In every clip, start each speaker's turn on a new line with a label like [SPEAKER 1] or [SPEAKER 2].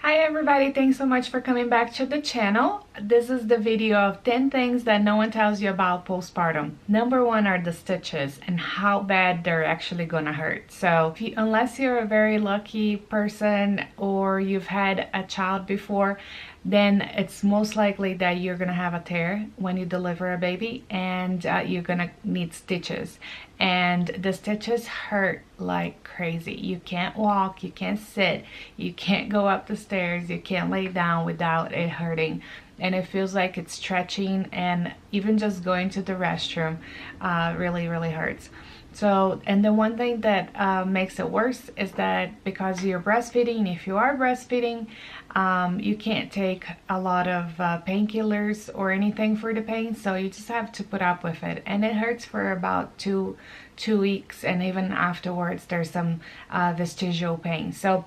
[SPEAKER 1] Hi everybody, thanks so much for coming back to the channel. This is the video of 10 things that no one tells you about postpartum. Number one are the stitches and how bad they're actually gonna hurt. So unless you're a very lucky person or you've had a child before, then it's most likely that you're gonna have a tear when you deliver a baby, and you're gonna need stitches. And the stitches hurt like crazy. You can't walk, you can't sit, you can't go up the stairs, you can't lay down without it hurting. And it feels like it's stretching, and even just going to the restroom really hurts. So, and the one thing that makes it worse is that because you're breastfeeding, if you are breastfeeding, you can't take a lot of painkillers or anything for the pain, so you just have to put up with it. And it hurts for about two weeks, and even afterwards there's some vestigial pain. So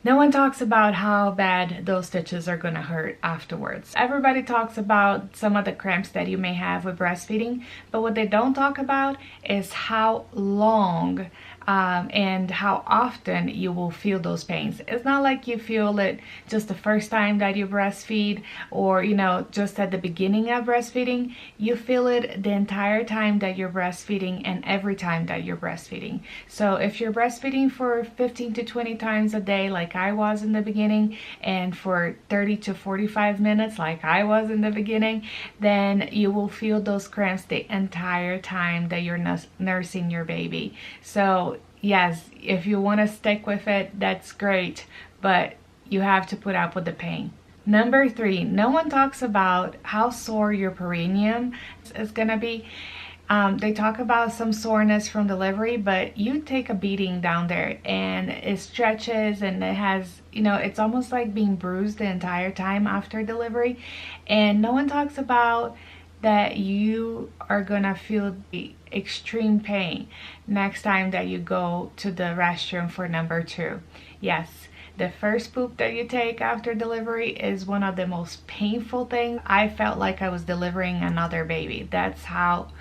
[SPEAKER 1] no one talks about how bad those stitches are gonna hurt afterwards. Everybody talks about some of the cramps that you may have with breastfeeding, but what they don't talk about is how long and how often you will feel those pains. It's not like you feel it just the first time that you breastfeed, or just at the beginning of breastfeeding. You feel it the entire time that you're breastfeeding and every time that you're breastfeeding. So if you're breastfeeding for 15 to 20 times a day like I was in the beginning, and for 30 to 45 minutes like I was in the beginning, then you will feel those cramps the entire time that you're nursing your baby. So yes, if you want to stick with it, that's great, but you have to put up with the pain. Number three, no one talks about how sore your perineum is gonna be. They talk about some soreness from delivery, but you take a beating down there, and it stretches, and it has, it's almost like being bruised the entire time after delivery. And no one talks about that you are gonna feel the extreme pain next time that you go to the restroom for number two. Yes, the first poop that you take after delivery is one of the most painful things. I felt like I was delivering another baby. That's how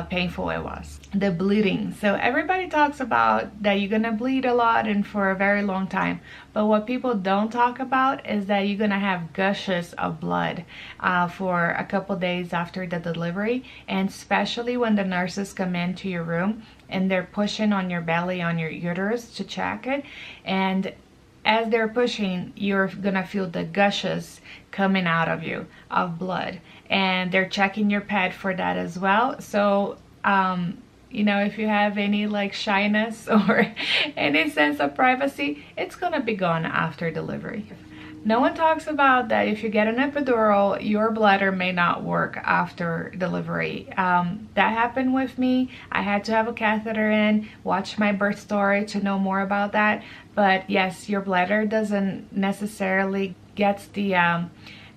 [SPEAKER 1] painful it was. The bleeding. So everybody talks about that you're gonna bleed a lot and for a very long time, but what people don't talk about is that you're gonna have gushes of blood for a couple days after the delivery, and especially when the nurses come into your room and they're pushing on your belly, on your uterus to check it, and as they're pushing, you're gonna feel the gushes coming out of you of blood, and they're checking your pad for that as well. So if you have any like shyness or any sense of privacy, it's gonna be gone after delivery. No one talks about that if you get an epidural, your bladder may not work after delivery. That happened with me. I had to have a catheter in. Watch my birth story to know more about that. But yes, your bladder doesn't necessarily get the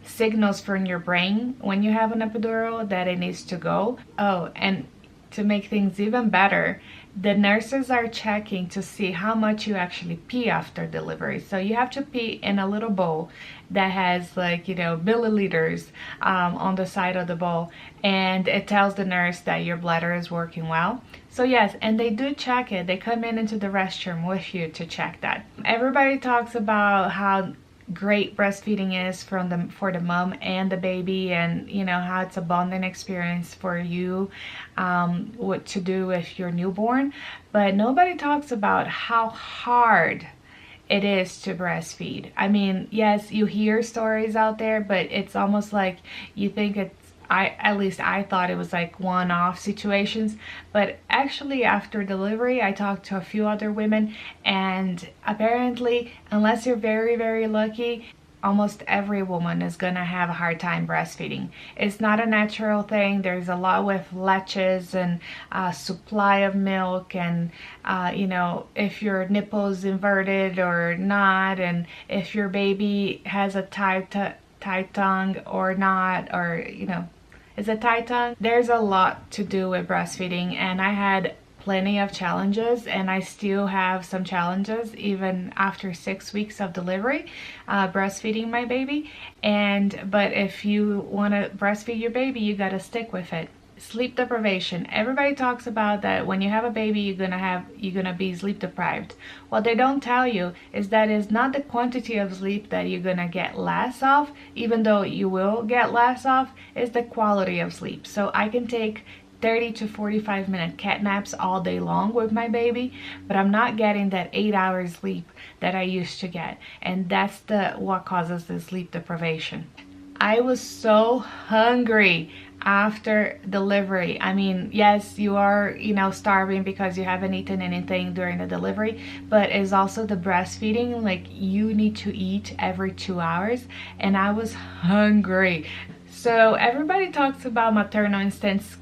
[SPEAKER 1] signals from your brain when you have an epidural that it needs to go. Oh, and to make things even better, the nurses are checking to see how much you actually pee after delivery. So you have to pee in a little bowl that has like milliliters on the side of the bowl, and it tells the nurse that your bladder is working well. So yes, and they do check it. They come into the restroom with you to check that. Everybody talks about how great breastfeeding is for the mom and the baby, and how it's a bonding experience for you, what to do with your newborn, but nobody talks about how hard it is to breastfeed. I mean, yes, you hear stories out there, but it's almost like you think at least I thought it was like one-off situations, but actually after delivery I talked to a few other women, and apparently, unless you're very lucky, almost every woman is gonna have a hard time breastfeeding. It's not a natural thing. There's a lot with latches and supply of milk, and if your nipple's inverted or not, and if your baby has a tight tongue or not, or is a tight tongue. There's a lot to do with breastfeeding, and I had plenty of challenges, and I still have some challenges even after 6 weeks of delivery, breastfeeding my baby. But if you want to breastfeed your baby, you got to stick with it. sleep deprivation. Everybody talks about that when you have a baby, you're gonna be sleep deprived. What they don't tell you is that it's not the quantity of sleep that you're gonna get less of, even though you will get less of, it's the quality of sleep. So I can take 30 to 45-minute cat naps all day long with my baby, but I'm not getting that 8 hours sleep that I used to get, and that's what causes the sleep deprivation. I was so hungry after delivery. I mean, yes, you are, starving because you haven't eaten anything during the delivery, but it's also the breastfeeding. Like, you need to eat every 2 hours, and I was hungry. So everybody talks about maternal instincts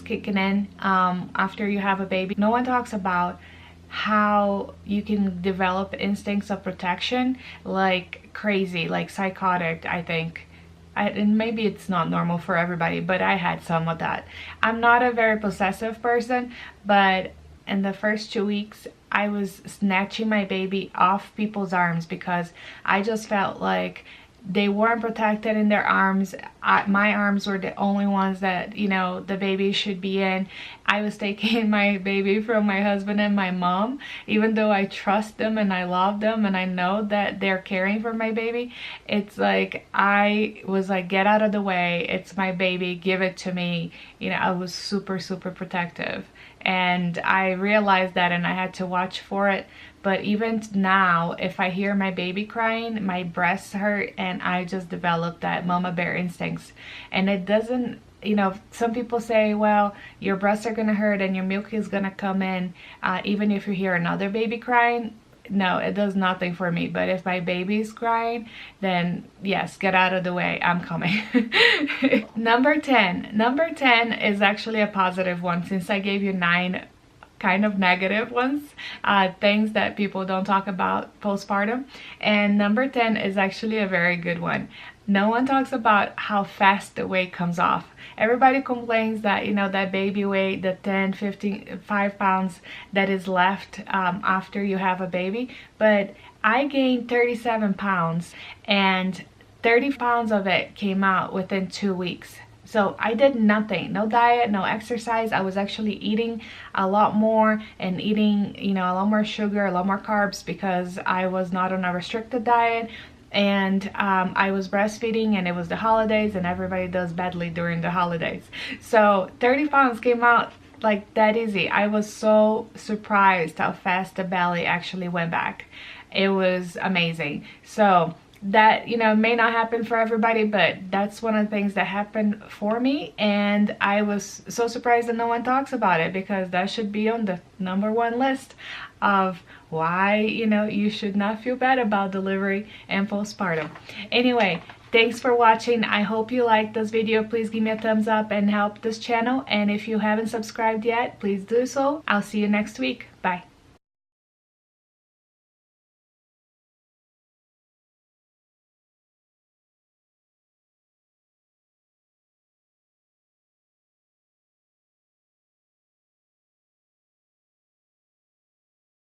[SPEAKER 1] kicking in after you have a baby. No one talks about how you can develop instincts of protection like crazy, like psychotic, I think. And maybe it's not normal for everybody, but I had some of that. I'm not a very possessive person, but in the first 2 weeks, I was snatching my baby off people's arms because I just felt like they weren't protected in their arms. My arms were the only ones that, the baby should be in. I was taking my baby from my husband and my mom, even though I trust them and I love them and I know that they're caring for my baby. It's like, I was like, get out of the way. It's my baby. Give it to me. I was super, super protective. And I realized that, and I had to watch for it. But even now, if I hear my baby crying, my breasts hurt, and I just developed that mama bear instincts. And it doesn't, some people say, well, your breasts are gonna hurt and your milk is gonna come in, even if you hear another baby crying. No, it does nothing for me. But if my baby's crying, then yes, get out of the way. I'm coming. Number 10. Number 10 is actually a positive one, since I gave you 9 kind of negative ones, things that people don't talk about postpartum. And number 10 is actually a very good one. No one talks about how fast the weight comes off. Everybody complains that, that baby weight, the 10, 15, 5 pounds that is left after you have a baby. But I gained 37 pounds and 30 pounds of it came out within 2 weeks. So I did nothing, no diet, no exercise. I was actually eating a lot more and eating, a lot more sugar, a lot more carbs because I was not on a restricted diet. And I was breastfeeding, and it was the holidays, and everybody does badly during the holidays. So 30 pounds came out like that easy. I was so surprised how fast the belly actually went back. It was amazing. So that, may not happen for everybody, but that's one of the things that happened for me, and I was so surprised that no one talks about it, because that should be on the #1 list of why, you should not feel bad about delivery and postpartum. Anyway, thanks for watching. I hope you liked this video. Please give me a thumbs up and help this channel, and if you haven't subscribed yet, please do so. I'll see you next week. Bye.